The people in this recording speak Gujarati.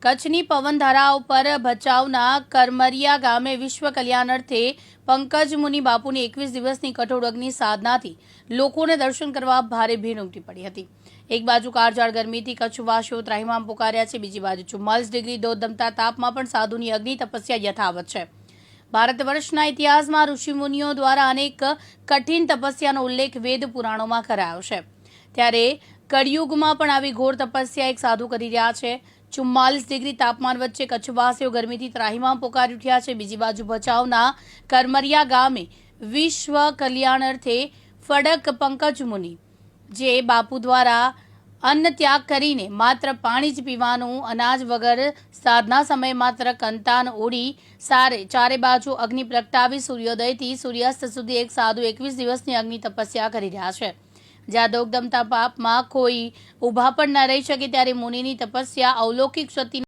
કચ્છની પવનધારાઓ પર ભચાઉના કરમરિયા ગામે વિશ્વ કલ્યાણ અર્થે પંકજ મુનિ બાપુની 21 દિવસની કઠોળ અગ્નિ સાધનાથી લોકોને દર્શન કરવા ભારે ભીડ ઉમટી પડી હતી। એક બાજુ કાળઝાળ ગરમીથી કચ્છવાસીઓ ત્રાહિમામ પુકાર્યા છે, બીજી બાજુ 44 ડિગ્રી ધોધમતા તાપમાં પણ સાધુની અગ્નિ તપસ્યા યથાવત છે। ભારત વર્ષના ઇતિહાસમાં ઋષિમુનિઓ દ્વારા અનેક કઠિન તપસ્યાનો ઉલ્લેખ વેદ પુરાણોમાં કરાયો છે, ત્યારે કળિયુગમાં પણ આવી ઘોર તપસ્યા એક સાધુ કરી રહ્યા છે। 44 ડિગ્રી તાપમાન વચ્ચે કચ્છવાસીઓ ગરમીથી ત્રાહિમામ પોકારી ઉઠ્યા છે। બીજી બાજુ ભચાઉના કરમરિયા ગામે વિશ્વ કલ્યાણ અર્થે ફડક પંકજ મુનિ જે બાપુ દ્વારા અન્ન ત્યાગ કરીને માત્ર પાણી જ પીવાનું, અનાજ વગર સાધના સમયે માત્ર કંતાન ઓઢી ચારે બાજુ અગ્નિ પ્રગટાવી સૂર્યોદયથી સૂર્યાસ્ત સુધી એક સાધુ 21 દિવસની અગ્નિ તપસ્યા કરી રહ્યા છે। જ્યાં દોગદમતા પાપમાં કોઈ ઊભા પણ ન રહી શકે, ત્યારે મુનિની તપસ્યા અવલૌકિક શક્તિ